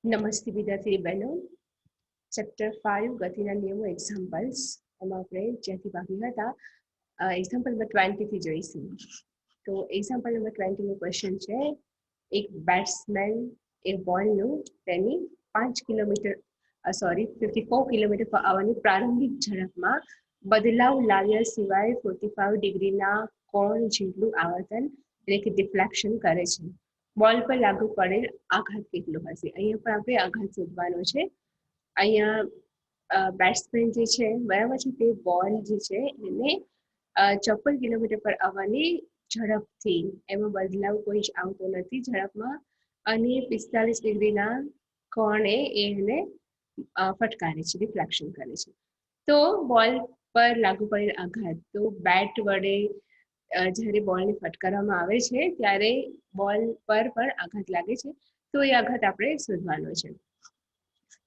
નમસ્તે વિદ્યાર્થી બહેનો. ચેપ્ટર 5 ગતિના નિયમો એક્ઝામ્પલ્સ એમાં આપણે જ્યાંથી બાકી હતા એક્ઝામ્પલ નંબર 20 થી જોઈશું. તો એક્ઝામ્પલ નંબર 20 નો ક્વેશ્ચન છે, એક બેટ્સમેન એ બોલનું તેની 5 કિલોમીટર 54 કિલોમીટર પર આવરની પ્રારંભિક ઝડપમાં બદલાવ લાવ્યા સિવાય 45 ડિગ્રીના કોણ જેટલું આવર્તન એટલે કે ડિફ્લેક્શન કરે છે. બોલ પર લાગુ પડેલ આઘાત કેટલો હશે? અહીંયા પણ આપણે આઘાત શોધવાનો છે. અહીંયા બેટ્સમેન જે છે બરાબર છે, તે બોલ જે છે એને 54 કિલોમીટર પર આવવાની ઝડપથી, એમાં બદલાવ કોઈ જ આવતો નથી ઝડપમાં, અને 45 ડિગ્રીના કોણે એને ફટકારે છે, રિફ્લેક્શન કરે છે. તો બોલ પર લાગુ પડેલ આઘાત, તો બેટ વડે જ્યારે બોલને ફટકારવામાં આવે છે ત્યારે બોલ પર પણ આઘાત લાગે છે. તો એ આઘાત આપણે શોધવાનો છે.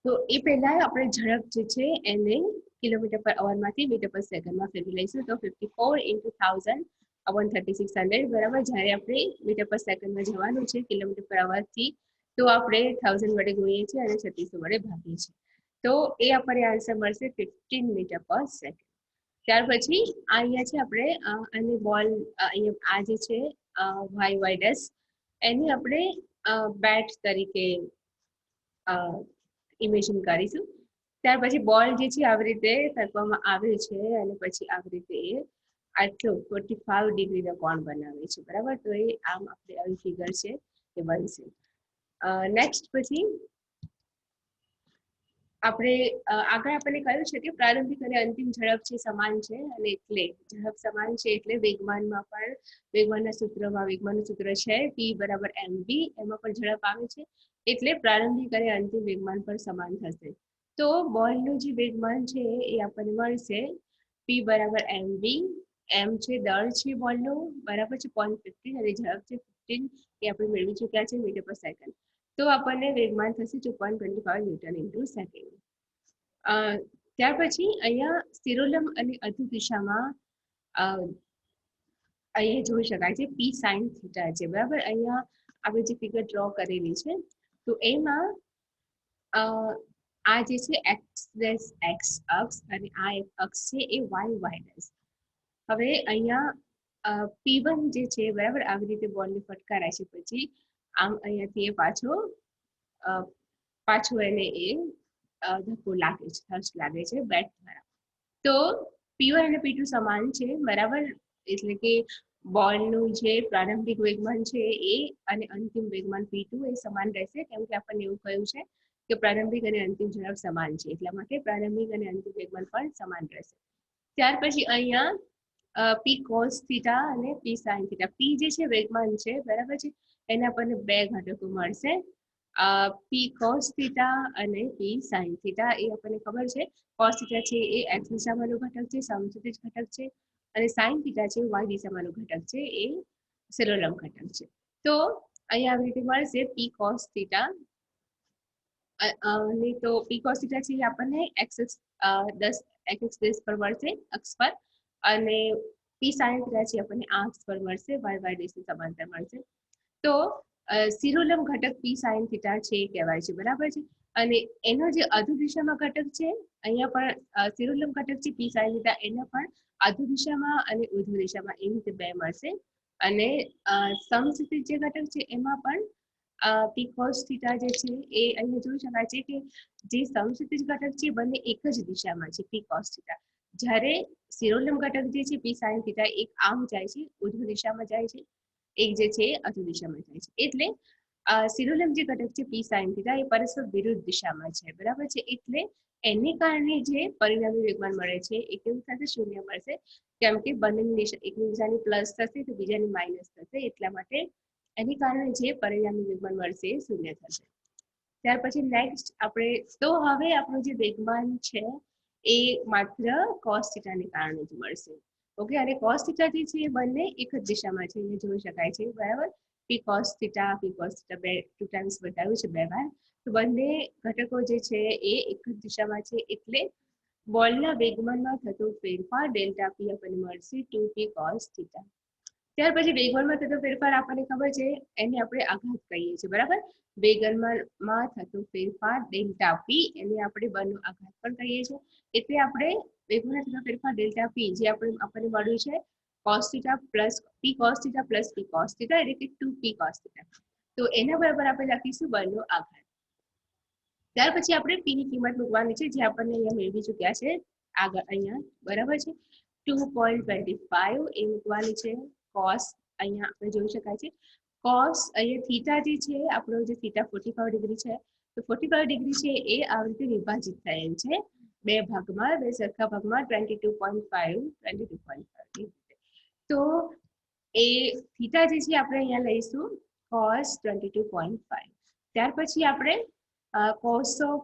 તો એ પહેલા આપણે ઝડપ જે છે એને કિલોમીટર પર અવરમાંથી મીટર પર સેકન્ડમાં ફેરવી લઈશું. તો 54 into 1000 upon 3600 બરાબર. જ્યારે આપણે મીટર પર સેકન્ડમાં જવાનું છે કિલોમીટર પર અવરથી, તો આપણે 1000 વડે ગુણીએ છીએ અને 3600 વડે ભાગીએ છીએ. તો એ આપણને આન્સર મળશે 15 મીટર પર સેકન્ડ. ત્યાર પછી અહીંયા છે આપણે અને બોલ અહીંયા આ જે છે વાય ડેશ, એની આપણે બેટ તરીકે ઇમેજિન કરીશું. ત્યાર પછી બોલ જે છે આવી રીતે ફેંકવામાં આવે છે અને પછી આવી રીતે આટલો 45 ડિગ્રીનો કોણ બનાવે છે બરાબર. તો એ આમ આપણે આવી ફિગર છે એ બનશે. નેક્સ્ટ પછી આપણે આગળ આપણને કહ્યું છે કે પ્રારંભિક અને અંતિમ ઝડપ છે સમાન છે, અને એટલે ઝડપ સમાન છે એટલે વેગમાનમાં પણ વેગમાનનું સૂત્ર છે p બરાબર mv, એમાં પણ ઝડપ આવે છે એટલે પ્રારંભિક અને અંતિમ વેગમાન પણ સમાન થશે. તો બોલનું જે વેગમાન છે એ આપણને મળશે p બરાબર mv, m છે દળ છે બોલનું બરાબર છે 0.15 અને ઝડપ છે 15, એ આપણે મેળવી ચૂક્યા છે મીટર પર સેકન્ડ. તો આપણને વેગમાન થશે 2.25 ન્યૂટન ઇન્ટુ સેકન્ડ. ત્યાર પછી અહીંયા સ્થિરોલંબ અને અધુ દિશામાં અહીંયા જોઈ શકાય છે પી સાઇન થીટા છે બરાબર. અહીંયા આપણે જે ફિગર ડ્રો કરેલી છે, તો એમાં આ જે છે એક્સ અક્ષ અને આ એક અક્ષ છે એ વાય ડેશ. હવે અહીંયા P1 જે છે બરાબર, આવી રીતે બોલને ફટકારાય છે પછી આમ અહીંયાથી એ પાછું એને એ ધક્કો લાગે છે, થર્ચ લાગે છે બેટ દ્વારા. તો P1 અને P2 સમાન છે બરાબર, એટલે કે બોલનું જે પ્રારંભિક વેગમાન છે એ અને અંતિમ વેગમાન P2 એ સમાન રહેશે, કેમ કે આપણને એવું કહ્યું છે કે પ્રારંભિક અને અંતિમ ઝડપ સમાન છે, એટલા માટે પ્રારંભિક અને અંતિમ વેગમાન પણ સમાન રહેશે. ત્યાર પછી અહીંયા પી કોસ થીટા અને પી સાઇન થીટા. પી જે છે વેગમાન છે બરાબર છે, એના આપણને બે ઘટકો મળશે, પી કોસ થીટા અને પી સાઇન થીટા. એ આપણને ખબર છે કોસ થીટા છે એ એક્સ દિશામાંનો ઘટક છે, સમક્ષિતિજ ઘટક છે, અને સાઇન થીટા છે વાય દિશામાંનો ઘટક છે, એ સિરોલંબ ઘટક છે. તો અહીંયા આવી રીતે મળશે પી કોસ થીટા, અને તો પી કોસ થીટા છે એ આપણને એક્સ 10 પર મળશે અક્ષ પર, અને પી સાઇન થીટા છે આપણને આ અક્ષ પર મળશે, વાય ડેશની સમાંતર મળશે. તો સિરોલંબ ઘટક પી સાઇન થીટા છે એ કહેવાય છે બરાબર છે. અને એનો જે અધુ દિશામાં ઘટક છે, અહીંયા પણ સિરોલંબ ઘટક છે પી સાઇન થીટા, એનો પણ અધુ દિશામાં અને ઉર્ધ્વ દિશામાં એવી રીતે બે મળશે. અને સમક્ષિતિજ જે ઘટક છે એમાં પણ પી કોસ થીટા જે છે એ અહીંયા જોઈ શકાય છે કે જે સમક્ષિતિજ ઘટક છે બંને એક જ દિશામાં છે પી કોસ થીટા, જ્યારે સિરોલંબ ઘટક જે છે પી સાઇન થીટા એક આમ જાય છે ઉર્ધ્વ દિશામાં જાય છે, એક જે છે અધુ દિશામાં જાય છે. એટલે સિરોલંબ જે ઘટક છે પી સાઇન થીટા એ પરસ્પર વિરુદ્ધ દિશામાં છે બરાબર છે. એટલે એને કારણે જે પરિણામી વેગમાન મળે છે એ કેવું થશે? શૂન્ય મળશે, કેમ કે બંનેની દિશા, એકની દિશાની પ્લસ થશે તો બીજાની માઇનસ થશે, એટલા માટે એની કારણે જે પરિણામી વેગમાન મળશે એ શૂન્ય થશે. ત્યાર પછી નેક્સ્ટ આપણે, તો હવે આપણું જે વેગમાન છે એ માત્ર કોસ થીટાને કારણે જ મળશે. ઓકે, અને કોસ થીટા જે છે એ બંને એક જ દિશામાં છે, એ જોઈ શકાય છે બરાબર. પી કોસ થીટા બે 2 ટાઈમ્સ બતાવ્યું છે, બે વાર. તો બંને ઘટકો જે છે એ એક જ દિશામાં છે, એટલે બોલના વેગમાનમાં થતો ફેરફાર ડેલ્ટા પી આપણને મળશે 2p કોસ થીટા. ત્યાર પછી વેગવનમાં થતો ફેરફાર આપણને ખબર છે, એને આપણે આઘાત કહીએ છીએ, બરાબર. વેગનમાં થતો ફેરફાર ડેલ્ટા પી, એને આપણે બળનો આઘાત પણ કહીએ છીએ. એટલે આપણે વેગમાં થતો ફેરફાર ડેલ્ટા પી, જે આપણને મળ્યું છે cos થીટા પ્લસ પી cos થીટા પ્લસ પી cos થીટા, એટલે કે 2p cos થીટા. તો એના બરાબર આપણે લખીશું બળનો આઘાત. ત્યાર પછી આપણે પી ની કિંમત મૂકવાની છે, જે આપણને અહીંયા મેળવી ચૂક્યા છે આગળ અહીંયા, બરાબર છે. 2.25 એ મૂકવાની છે. cos અહીંયા આપણે જોઈ શકાય છે cos અહીંયા થીટા જે છે આપણો જે થીટા 45 ડિગ્રી છે, તો 45 ડિગ્રી છે એ આ રીતે વિભાજિત થયેલ છે બે ભાગમાં, બે સરખા ભાગમાં 22.5 તો એ થીટા જે છે આપણે અહીંયા લઈશું cos 22.5. ત્યાર પછી આપણે cos of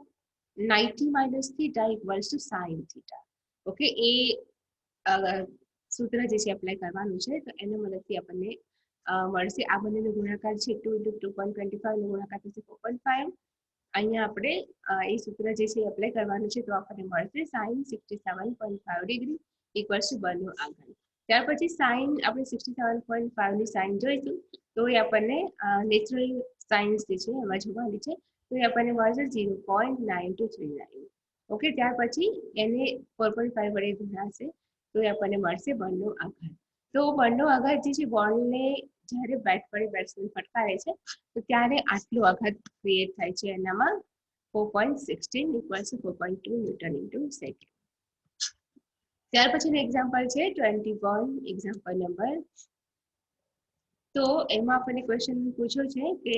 90 minus theta equals to sin theta. Okay, એ સૂત્ર જે છે એપ્લાય કરવાનું છે, તો એના મદદથી આપણને મળશે આ બંનેનો ગુણાકાર છે 2 × 2.25 નો ગુણાકાર થશે 4.5. અહીંયા આપણે એ સૂત્ર જે છે એપ્લાય કરવાનું છે, તો આપણને મળશે sin 67.5 ડિગ્રી ઇક્વલ્સ ટુ બળનો આઘાત. ત્યાર પછી સાઇન આપણે 67.5 ની સાઇન જોઈશું, તો એ આપણને નેચરલ સાઇન્સ જે છે એમાં જોવાની છે, તો એ આપણને મળશે 0.9239. ઓકે, ત્યાર પછી એને 4.5 વડે ગુણાશે, તો એ આપણને મળશે બળનો આઘાત. તો બળનો આઘાત જે છે બોલને જ્યારે બેટ વડે બેટ્સમેન ફટકારે છે, તો ત્યારે આટલો આઘાત ક્રિએટ થાય છે એનામાં 4.16 equals to 4.2 newton into second. ત્યાર પછીનું એક્ઝામ્પલ છે 21 એક્ઝામ્પલ નંબર. તો એમાં આપણને ક્વેશ્ચન પૂછ્યો છે કે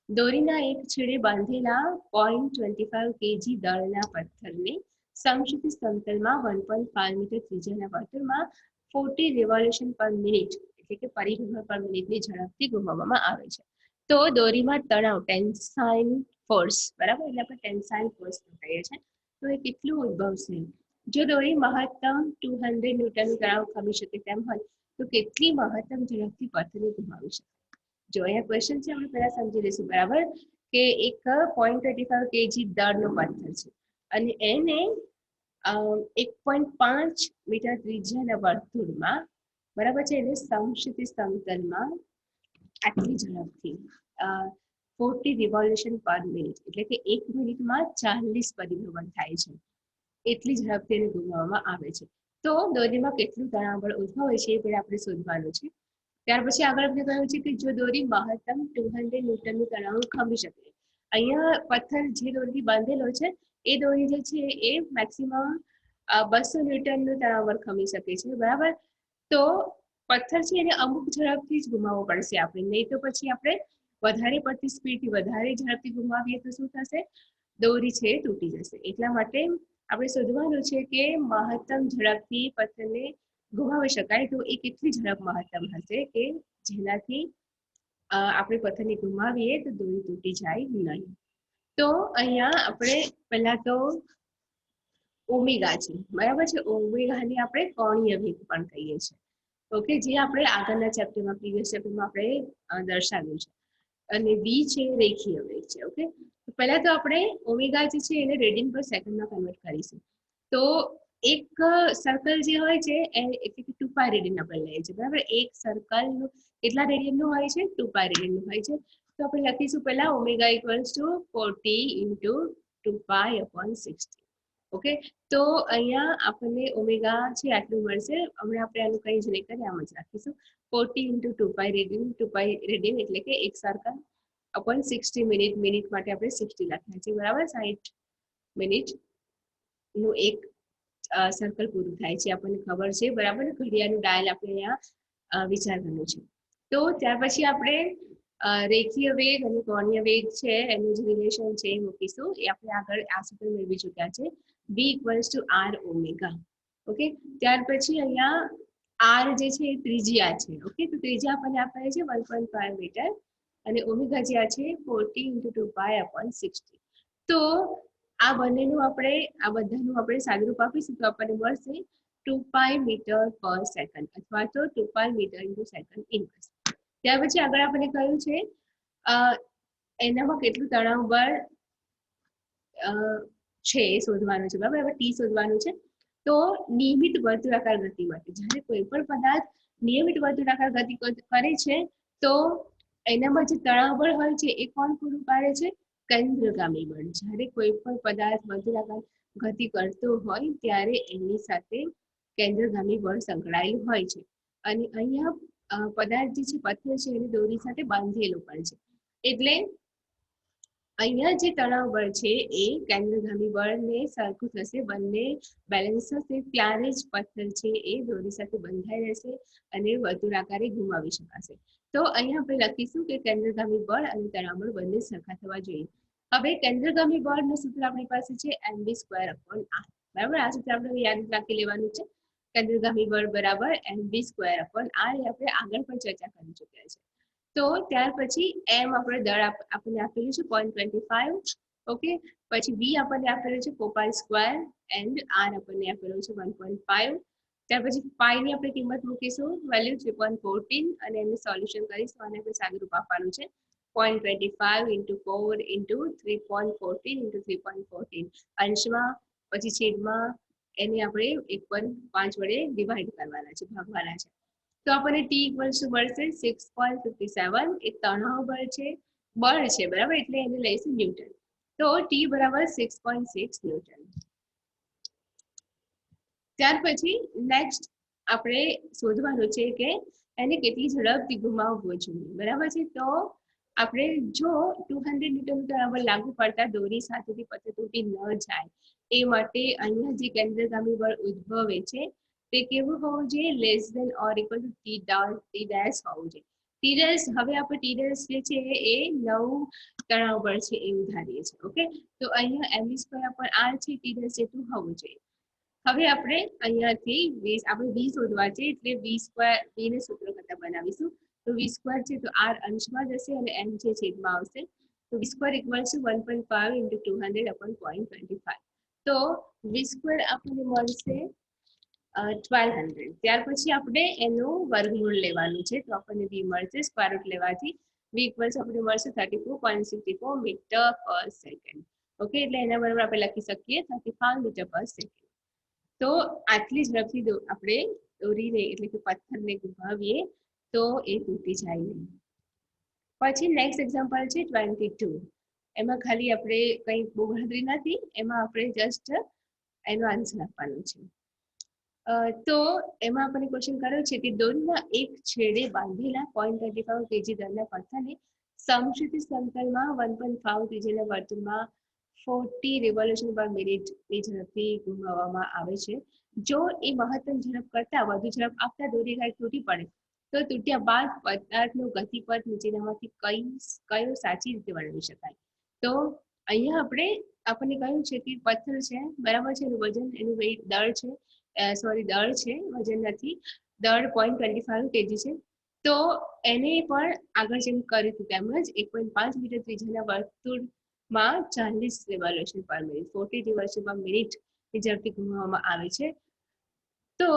દોરીના એક છેડે બાંધેલા 0.25 kg દળના પથ્થરને સમક્ષિતિજ સમતલમાં 1.5 મીટર ત્રિજ્યાના વર્તુળમાં 40 રિવોલ્યુશન પર મિનિટ એટલે કે પરિભ્રમણ પર મિનિટની ઝડપથી ઘુમાવવામાં આવે છે. તો દોરીમાં તણાવ ટેન્સાઇલ ફોર્સ, બરાબર, એટલે આપણે ટેન્સાઇલ ફોર્સ કહીએ છીએ, તો એ કેટલું ઉદ્ભવશે? જો દોરી મહત્તમ 200 ન્યૂટનનું તણાવ ખમી શકે તેમ હોય, તો કેટલી મહત્તમ ઝડપથી પથ્થરને ઘુમાવી શકે? જો અહીંયા ક્વેશ્ચન છે, આપણે પહેલા સમજી લઈશું, બરાબર, કે એક 0.25 kg દળનો પથ્થર છે અને એને 1.5 મીટર ત્રિજ્યાના વર્તુળમાં, બરાબર છે, એને સમક્ષિતિજ સમતલમાં આટલી ઝડપથી 40 રિવોલ્યુશન પર મિનિટ એટલે કે 1 મિનિટમાં 40 પરિભ્રમણ થાય છે, એટલી ઝડપથી એને ઘુમાવવામાં આવે છે. તો દોરીમાં કેટલું તણાવ બળ ઉદ્ભવે છે એ આપણે શોધવાનું છે. ત્યાર પછી આગળ આપણે કહ્યું છે કે જો દોરી મહત્તમ 200 ન્યૂટનનું તણાવ ખમી શકે, અહીંયા પથ્થર જે દોરીથી બાંધેલો છે એ દોરી જે છે એ મેક્સિમમ 200 ન્યૂટનનું તણાવ બળ ખમી શકે છે, બરાબર. તો પથ્થર છે એને અમુક ઝડપથી જ ઘુમાવવો પડશે આપણે, નહીં તો પછી આપણે વધારે પડતી સ્પીડથી વધારે ઝડપથી ઘુમાવીએ તો શું થશે? દોરી છે તૂટી જશે. એટલા માટે આપણે શોધવાનું છે કે મહત્તમ ઝડપથી પથ્થરને ઘુમાવી શકાય, તો એ કેટલી ઝડપ મહત્તમ હશે કે જેનાથી આપણે પથ્થરને ઘુમાવીએ તો દોરી તૂટી જાય નહીં. તો અહીંયા આપણે પહેલા તો ઓમેગા છે, બરાબર છે, ઓમેગાને આપણે કોણીય વેગ પણ કહીએ છીએ. ઓકે, જે આપણે આગળના ચેપ્ટરમાં પ્રીવિયસ ચેપ્ટરમાં આપણે દર્શાવ્યું છે. અને વી છે રેખીય વેગ છે. ઓકે, તો પહેલા તો આપણે ઓમેગા જે છે એને રેડિયન પર સેકન્ડમાં કન્વર્ટ કરીશું. તો એક સર્કલ જે હોય છે એ એટલે કે 2π રેડિયન આપણે લઈએ છીએ, બરાબર. એક સર્કલનું કેટલા રેડિયનનું હોય છે? 2π રેડિયનનું હોય છે. તો આપણે લખીશું પહેલા ઓમેગા ઇક્વલ્સ ટુ 40 × 2π/60. ઓકે, તો અહીંયા આપણને ઓમેગા છે આટલું મળશે. હમણાં આપણે આનું કંઈ જ નહીં કરીએ, આમ જ રાખીશું 40 × 2π રેડિયન. 2π રેડિયન એટલે કે એક સર્કલ અપોન 60 મિનિટ, મિનિટ માટે આપણે 60 લખ્યા છે, બરાબર. 60 મિનિટનું એક સર્કલ પૂરું થાય છે, આપણને ખબર છે, બરાબર. ઘડિયાળનું ડાયલ આપણે અહીંયા વિચારવાનું છે. તો ત્યાર પછી આપણે રેખીય વેગ અને કોણીય વેગ છે એનું જે રિલેશન છે એ મૂકીશું. એ આપણે આગળ આ સૂત્ર મેળવી ચૂક્યા છે, v = r ઓમેગા. ઓકે, ત્યાર પછી અહીંયા r જે છે એ ત્રિજ્યા છે. ઓકે, તો ત્રિજ્યા આપણને આપેલ છે 1.5 મીટર અને ઓમેગા જે છે 40 × 2π/60. તો આ બંનેનું આપણે આ બધાનું આપણે સાદુરૂપ આપીશું તો આપણને મળશે 2π મીટર પર સેકન્ડ અથવા તો 2π મીટર × સેકન્ડ ઇન્વર્સ. ત્યાર પછી આગળ આપણે કહ્યું છે એનામાં કેટલું તણાવ બળ છે એ શોધવાનું છે, બરાબર. હવે ટી શોધવાનું છે. તો નિયમિત વર્તુળાકાર ગતિ માટે જ્યારે કોઈ પણ પદાર્થ નિયમિત વર્તુળાકાર ગતિ કરે છે તો એનામાં જે તણાવ બળ હોય છે એ કોણ પૂરું પાડે છે? કેન્દ્રગામી બળ. જ્યારે કોઈ પણ પદાર્થ વર્તુળાકાર ગતિ કરતો હોય ત્યારે એની સાથે કેન્દ્રગામી બળ સંકળાયેલું હોય છે. અને અહીંયા પદાર્થ જે છે પથ્થર છે એને દોરી સાથે બાંધેલું પણ છે. એટલે અહીંયા જે તણાવ બળ છે એ કેન્દ્રગામી બળને સરખું થશે, બંને બેલેન્સ થશે ત્યારે જ પથ્થર છે એ દોરી સાથે બંધાઈ રહેશે અને વર્તુળાકારે ઘુમાવી શકાશે. તો અહીંયા આપણે લખીશું કે કેન્દ્રગામી બળ અને તણાવ બળ બંને સરખા થવા જોઈએ. હવે કેન્દ્રગામી બળનું સૂત્ર આપણી પાસે છે mv²/r. બરાબર, આ સૂત્ર આપણે યાદ રાખી લેવાનું છે. કેન્દ્રગામી બળ બરાબર mv²/r. એ આપણે આગળ પણ ચર્ચા કરી ચૂક્યા છે. તો ત્યાર પછી એમ આપણે દળ આપણને આપેલું છે 0.25. ઓકે, પછી v આપણને આપેલું છે 4π² એન્ડ r આપણને આપેલું છે 1.5. ત્યાર પછી પાઈ ની આપણે કિંમત મૂકીશું, વેલ્યુ 3.14 અને એનું સોલ્યુશન કરીશું અને આપણે સાદુરૂપ આપવાનું છે 0.25 × 4 × 3.14 × 3.14. અંશમાં પછી છેદમાં એને આપણે 1.5 વડે ડિવાઈડ કરવાના છે, ભાગવાના છે. તો આપણને t = મળશે 6.57. એ તણાવ બળ છે, બરાબર, એટલે એને લઈશું ન્યૂટન. તો t બરાબર 6.6 ન્યૂટન. ત્યાર પછી નેક્સ્ટ આપણે શોધવાનું છે કે એને કેટલી ઝડપથી ઘુમાવવો જોઈએ, બરાબર છે. તો આપણે જો 200 ન્યૂટન બરાબર લાગુ પડતા દોરી સાથેથી પથ્થર તૂટી ન જાય એ માટે અહીંયા જે કેન્દ્રગામી બળ ઉદ્ભવે છે તે કેવું હોવું જોઈએ? Less than or equal to t dash હોવું જોઈએ. ટી ડેશ, હવે આપણે ટી ડેશ જે છે એ 9 તણાવ બળ છે એવું ધારીએ છીએ. ઓકે, તો અહીંયા mv²/r છે, ટી ડેશ જેટલું હોવું જોઈએ. હવે આપણે અહીંયાથી આપણે v શોધવા છે એટલે v ને સૂત્ર કરતા બનાવીશું. તો v² છે તો r અંશમાં જશે અને m છે છેદમાં આવશે. તો v² = 1.5 × 200/0.25. તો v² આપણને મળશે 1200. ત્યાર પછી આપણે એનું વર્ગમૂળ લેવાનું છે તો આપણને v મળશે, સ્ક્વેર રૂટ લેવાથી v = આપણને મળશે 34.64 મીટર/સેકન્ડ. ઓકે, એટલે એના બરાબર આપણે લખી શકીએ 35 મીટર/સેકન્ડ. તો આટલી ઝડપથી આપણે દોરીને એટલે કે પથ્થરને ઘુમાવીએ તો એ તૂટી જાય નહીં. પછી નેક્સ્ટ એક્ઝામ્પલ છે 22. એમાં ખાલી આપણે કંઈ બહુ ગણતરી નથી, એમાં આપણે જસ્ટ એનો આન્સર આપવાનો છે. તો એમાં આપણને ક્વેશ્ચન કર્યો છે કે દોરીના એક છેડે બાંધેલા 0.25 kg દળના પથ્થરને સમક્ષિતિજ સમતલમાં 1.5 ત્રિજ્યાના વર્તુળમાં 40 રિવોલ્યુશન પર મિનિટની ઝડપથી ઘુમાવવામાં આવે છે. જો એ મહત્તમ ઝડપ કરતાં વધુ ઝડપ આપતા દોરી કાંઈ તૂટી પડે તો તૂટ્યા બાદ પદાર્થનો ગતિપથ નીચેનામાંથી કયો સાચી રીતે વર્ણવી શકાય? તો અહીંયા આપણને કહ્યું છે કે પથ્થર છે, બરાબર છે, એનું વજન, એનું વેઇટ, દળ છે, વજન નથી, દળ 0.25 kg છે. તો એને પણ આગળ જેમ કર્યું હતું તેમ જ 1.5 મીટર ત્રિજ્યાના વર્તુળમાં 40 રિવોલ્યુશન પર મિનિટ 40 રિવોલ્યુશન પર મિનિટની ઝડપથી ઘુમાવવામાં આવે છે. તો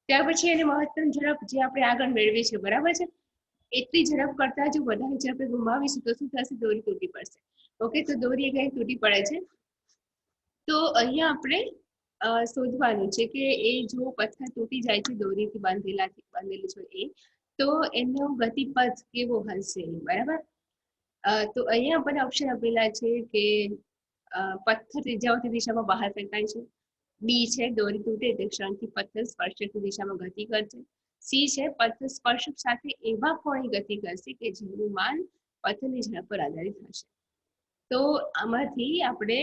ત્યાર પછી એની મહત્તમ ઝડપ જે આપણે આગળ મેળવી છે, બરાબર છે, એટલી ઝડપ કરતા જો વધારે ઝડપે ઘુમાવીશું તો શું થશે? દોરી તૂટી પડશે. ઓકે, તો દોરી ક્યાંય તૂટી પડે છે. તો અહીંયા આપણે શોધવાનું છે કે એ જો પથ્થર તૂટી જાય છે દોરીથી બાંધેલું છે એ, તો એનો ગતિપથ કેવો હશે, બરાબર. તો અહીંયા આપણને ઓપ્શન આપેલા છે કે પથ્થર ત્રિજ્યાવર્તી દિશામાં બહાર ફેંકાય છે. બી છે દોરી તૂટે તે ક્ષણથી પથ્થર સ્પર્શકની દિશામાં ગતિ કરશે. સી છે પથ્થર સ્પર્શક સાથે એવા કોણે ગતિ કરશે કે જેનું માન પથ્થરની ઝડપ પર આધારિત હશે. તો આમાંથી આપણે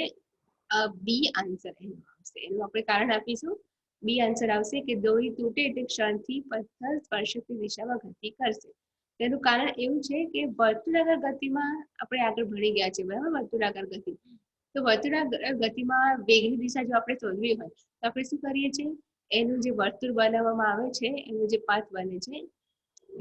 બી આન્સર એનું આવશે. એનું આપણે કારણ આપીશું. બી આન્સર આવશે કે દોરી તૂટે તે ક્ષણથી પથ્થર સ્પર્શકની દિશામાં ગતિ કરશે. તેનું કારણ એવું છે કે વર્તુળાકાર ગતિમાં આપણે આગળ ભણી ગયા છે, બરાબર. વર્તુળાકાર ગતિ, તો વર્તુળાકાર ગતિમાં વેગની દિશા જો આપણે શોધવી હોય તો આપણે શું કરીએ છીએ? એનું જે વર્તુળ બનાવવામાં આવે છે, એનો જે પાથ બને છે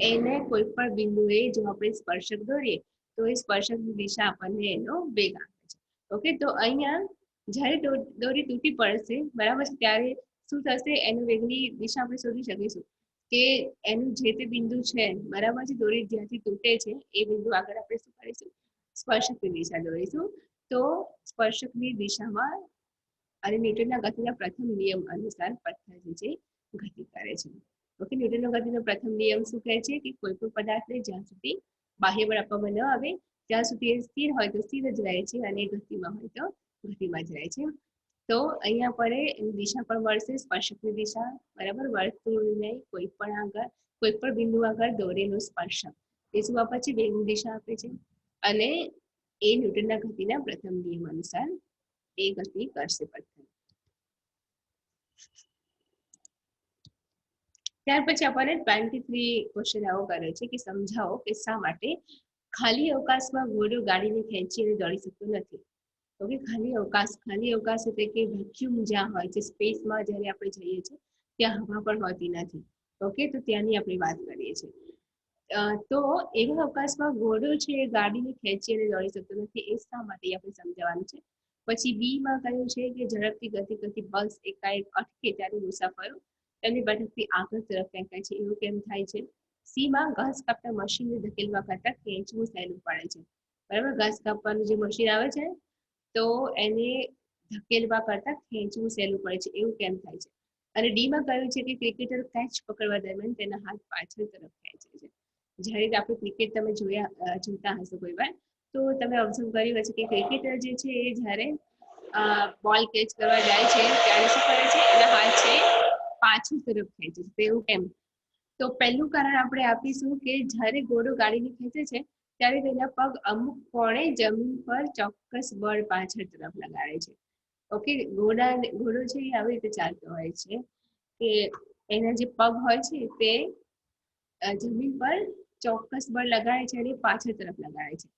એને કોઈ પણ બિંદુએ જો આપણે સ્પર્શક દોરીએ તો એ સ્પર્શકની દિશા આપણને એનો વેગ આપે છે. ઓકે, તો અહીંયા જ્યારે દોરી તૂટી પડશે, બરાબર છે, ત્યારે શું થશે? એનું વેગની દિશા આપણે શોધી શકીશું કે એનું જે તે બિંદુ છે, બરાબર છે, દોરી જ્યાંથી તૂટે છે એ બિંદુ આગળ આપણે શું કરીશું? સ્પર્શકની દિશા દોરીશું. તો સ્પર્શકની દિશામાં અને ન્યૂટનના ગતિના પ્રથમ નિયમ અનુસાર પથ્થર જે ગતિ કરે છે. ઓકે, ન્યૂટનનો ગતિનો પ્રથમ નિયમ શું કહે છે કે કોઈ પણ પદાર્થને જ્યાં સુધી બાહ્ય બળ આપવામાં ન આવે ત્યાં સુધી એ સ્થિર હોય તો સ્થિર જ રહે છે અને ગતિમાં હોય તો ગતિમાં જ રહે છે. તો અહીંયા પડે એની દિશા પણ મળશે, સ્પર્શકની દિશા, બરાબર. વર્તુળને કોઈ પણ બિંદુ આગળ દોરેલું સ્પર્શક એ શું આપે છે? વેગની દિશા આપે છે અને એ ન્યૂટનના ગતિના પ્રથમ નિયમ અનુસાર એ ગતિ કરશે પથ્થર. ત્યાર પછી આપણને 23 ક્વેશ્ચન આવો કરે છે કે સમજાવો કે શા માટે ખાલી અવકાશમાં ઘોડો ગાડીને ખેંચીને દોડી શકતો નથી. ઓકે, ખાલી અવકાશ એટલે કે વેક્યુમ જ્યાં હોય છે, સ્પેસમાં જ્યારે આપણે જઈએ છીએ ત્યાં હવા પણ હોતી નથી. ઓકે, તો ત્યાંની આપણે વાત કરીએ છીએ. તો એવા અવકાશમાં ઘોડો છે એ ગાડીને ખેંચીને દોડી શકતો નથી, એ શા માટે આપણે સમજાવવાનું છે. પછી બી માં કહ્યું છે કે ઝડપથી ગતિ કરતી બસ એકાએક અટકે ત્યારે મુસાફરો તેમની બેઠકથી આગળ તરફ ફેંકાય છે, એવું કેમ થાય છે. સી માં ઘાસ કાપતા મશીનને ધકેલવા કરતા ખેંચવું સહેલું પડે છે, બરાબર. ઘાસ કાપવાનું જે મશીન આવે છે તો એને ધકેલવા કરતા ખેંચવું સહેલું પડે છે, એવું કેમ થાય છે. અને ડી માં કહ્યું છે કે ક્રિકેટર કેચ પકડવા દરમિયાન તેના હાથ પાછળ તરફ ખેંચે છે. જ્યારે આપણે ક્રિકેટ તમે જોતા હશો કોઈ વાર, તો તમે ઓબ્ઝર્વ કર્યું હશે કે ક્રિકેટર જે છે એ જ્યારે બોલ કેચ કરવા જાય છે ત્યારે શું કરે છે, એના હાથ છે પાછળ તરફ ખેંચે છે. એવું કેમ? તો પહેલું કારણ આપણે આપીશું કે જ્યારે ઘોડો ગાડીને ખેંચે છે ત્યારે તેના પગ અમુક કોણે જમીન પર ચોક્કસ બળ પાછળ તરફ લગાડે છે. ઓકે, ઘોડો છે એ આવી રીતે ચાલતો હોય છે કે એના જે પગ હોય છે તે જમીન પર ચોક્કસ બળ લગાડે છે અને પાછળ તરફ લગાડે છે.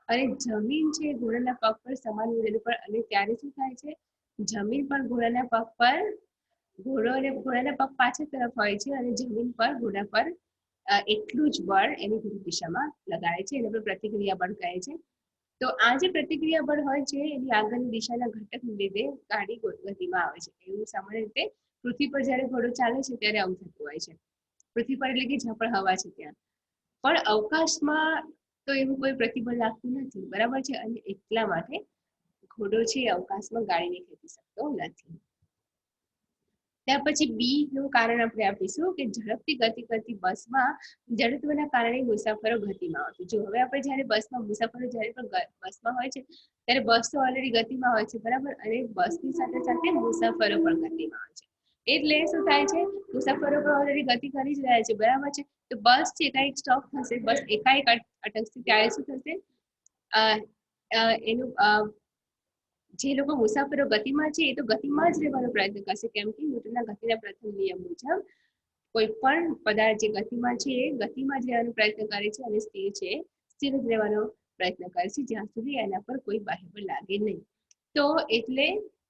અને જમીન છે ઘોડાના પગ પર સમાન મૂકેલું પર, અને ત્યારે શું થાય છે, જમીન પર ઘોડાના પગ પર ઘોડાના પગ પાછળ તરફ હોય છે અને જમીન પર ઘોડા પર એટલું જ બળ એની વિરુદ્ધ દિશામાં લગાડે છે, એને પણ પ્રતિક્રિયા બળ કહે છે. તો આ જે પ્રતિક્રિયા બળ હોય છે એની આગળની દિશાના ઘટકને લીધે ગાડી ગતિમાં આવે છે. એવું સામાન્ય રીતે પૃથ્વી પર જ્યારે ઘોડો ચાલે છે ત્યારે આવું થતું હોય છે. પૃથ્વી પર એટલે કે જ્યાં પણ હવા છે ત્યાં. પણ અવકાશમાં તો એવું કોઈ પ્રતિબળ લાગતું નથી, બરાબર છે. અને એટલા માટે ઘોડો છે અવકાશમાં ગાડીને ખેંચી શકતો નથી. ત્યાર પછી બી નું કારણ આપણે આપીશું કે ઝડપથી ગતિ કરતી બસમાં જડત્વના કારણે મુસાફરો ગતિમાં હોય છે. જો હવે આપણે જ્યારે બસમાં મુસાફરો જ્યારે પણ બસમાં હોય છે ત્યારે બસ તો ઓલરેડી ગતિમાં હોય છે, બરાબર. અને બસની સાથે સાથે મુસાફરો પણ ગતિમાં હોય છે. એટલે શું થાય છે, મુસાફરો પણ ઓલરેડી ગતિ કરી જ રહ્યા છે, બરાબર છે. તો બસ છે એકાએક સ્ટોપ થશે, બસ એકાએક અટકશે ત્યારે શું થશે, એનું જે લોકો મુસાફરો ગતિમાં છે એ તો ગતિમાં જ રહેવાનો પ્રયત્ન કરશે, કેમ કે ન્યૂટનના ગતિના પ્રથમ નિયમ મુજબ કોઈ પણ પદાર્થ જે ગતિમાં છે એ ગતિમાં જ રહેવાનો પ્રયત્ન કરે છે અને સ્થિર છે સ્થિર જ રહેવાનો પ્રયત્ન કરે છે જ્યાં સુધી એના પર કોઈ બાહ્ય બળ લાગે નહીં. તો એટલે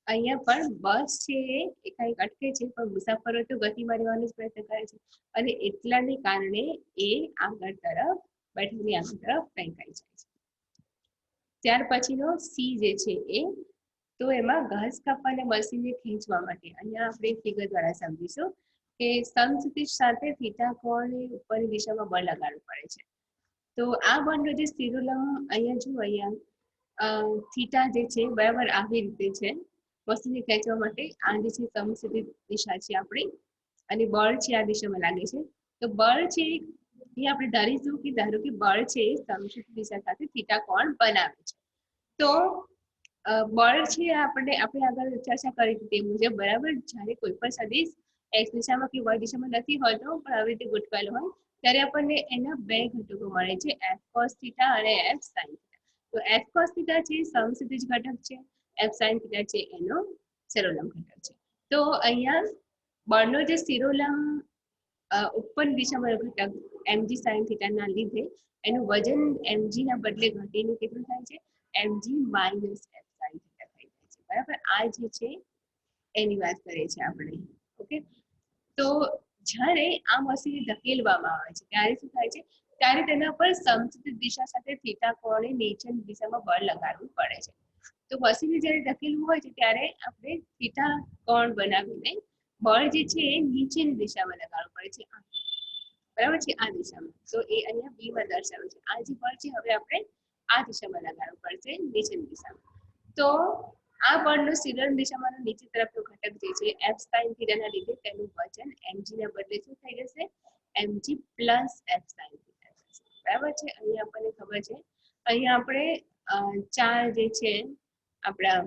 અહીંયા પણ બસ છે એ એકાએક અટકે છે, પણ મુસાફરો તો ગતિમાં રહેવાનો જ પ્રયત્ન કરે છે અને એટલાને કારણે એ આગળ તરફ બેઠકની આગળ તરફ ફેંકાઈ જાય છે. ત્યાર પછીનો સી જે છે એ, તો એમાં ઘાસ કાપવાના મશીનને ખેંચવા માટે અહીંયા આપણે ફિગર દ્વારા સમજીશું કે સમસ્થિતિ સાથે થીટા કોણને ઉપરની દિશામાં બળ લગાડવું પડે છે. તો આ બળનો જે સ્થિરોલંબ અહીંયા જો અહીંયા થીટા જે છે બરાબર આવી રીતે છે, મશીનને ખેંચવા માટે આ જે છે સમસ્થિતિ દિશા છે આપણી, અને બળ છે આ દિશામાં લાગે છે. તો બળ છે એ આપણે ધારીશું કે ધારો કે બળ છે સમસ્થિતિ દિશા સાથે થીટા કોણ બનાવે છે. તો બળ છે આપણે આગળ ચર્ચા કરી હતી તે મુજબ, બરાબર. જ્યારે કોઈ પણ સદિશ એક્સ દિશામાં કે વાય દિશામાં નથી હોતો પણ આવી રીતે ગોઠવાયેલો હોય ત્યારે આપણને એના બે ઘટકો મળે છે, એફ કોસ થીટા અને એફ સાઇન થીટા. તો એફ કોસ થીટા છે સમસ્થિતિજ ઘટક છે, એફ સાઇન થીટા છે એનો શિરોલંબ ઘટક છે. તો અહીંયા બળનો જે શિરોલંબ ઉપરની દિશામાં ઘટક mg સાઇન થીટાના લીધે એનું વજન mg ના બદલે ઘટીને કેટલું થાય છે, mg minus F sine theta થઈ જાય છે, બરાબર. આ જે છે એની વાત કરીએ છીએ આપણે. ઓકે, તો જ્યારે આ મશીન ધકેલવામાં આવે છે ત્યારે શું થાય છે, ત્યારે તેના પર સમસ્થિતિ દિશા સાથે થીટા કોણે નીચેની દિશામાં બળ લગાડવું પડે છે. તો મશીનને જ્યારે ધકેલવું હોય છે ત્યારે આપણે થીટા કોણ બનાવીને બળ જે છે એ નીચેની દિશામાં લગાડવું પડે છે, બરાબર છે, આ દિશામાં. તો એ અહીંયા બી માં દર્શાવે છે. આ જે બળ છે હવે આપણે આ દિશામાં લગાડવું પડશે, નીચેની દિશામાં. તો આ બળનો સિલિન્ડર દિશામાં નીચે તરફનો ઘટક જે છે એફ સાઇન થીટાના લીધે તેનું વજન mg ના બદલે શું થઈ જશે mg plus F sine theta થશે બરાબર છે અહીંયા આપણને ખબર છે અહીંયા આપણે ચાર જે છે આપણા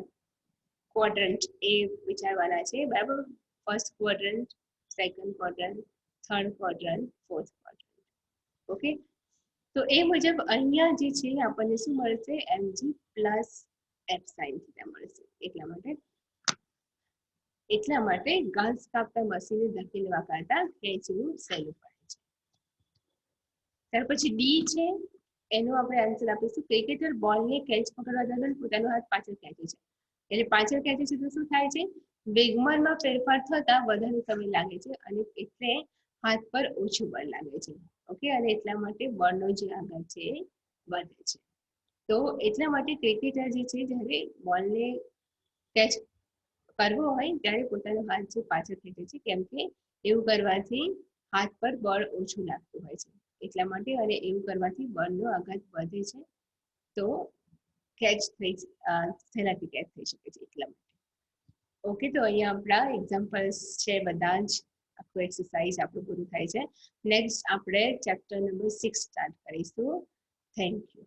ક્વોડ્રન્ટ એ વિચારવાના છે બરાબર first quadrant second quadrant third quadrant fourth quadrant okay તો એ મુજબ અહીંયા જે છે આપણને શું મળશે mg plus F sine theta મળશે એટલા માટે ઘાસ કાપતા મશીને ધકેલ વાકારતા ખેંચવું સહેલું પડે છે ત્યાર પછી ડી છે એનો આપણે આન્સર આપીશું ક્રિકેટર બોલને કેચ પકડવા દરમિયાન પોતાનો હાથ પાછળ ખેંચે છે એટલે પાછળ ખેંચે છે તો શું થાય છે વેગમાનમાં ફેરફાર થતા વધારે સમય લાગે છે અને એટલે હાથ પર ઓછું બળ લાગે છે ઓકે અને એટલા માટે બળનો જે આઘાત છે એ વધે છે તો એટલા માટે ક્રિકેટર જે છે જ્યારે બોલને કેચ કરવો હોય ત્યારે પોતાનો હાથ જે પાછળ ખેંચે છે કેમ કે એવું કરવાથી હાથ પર બળ ઓછું લાગતું હોય છે એટલા માટે અને એવું કરવાથી બળનો આઘાત વધે છે તો કેચ થઈ તેનાથી કેચ થઈ શકે છે એટલા માટે ઓકે તો અહીંયા આપણા એક્ઝામ્પલ્સ છે બધા જ આખું એક્સરસાઇઝ આપણું પૂરું થાય છે નેક્સ્ટ આપણે ચેપ્ટર નંબર 6 સ્ટાર્ટ કરીશું થેન્ક યુ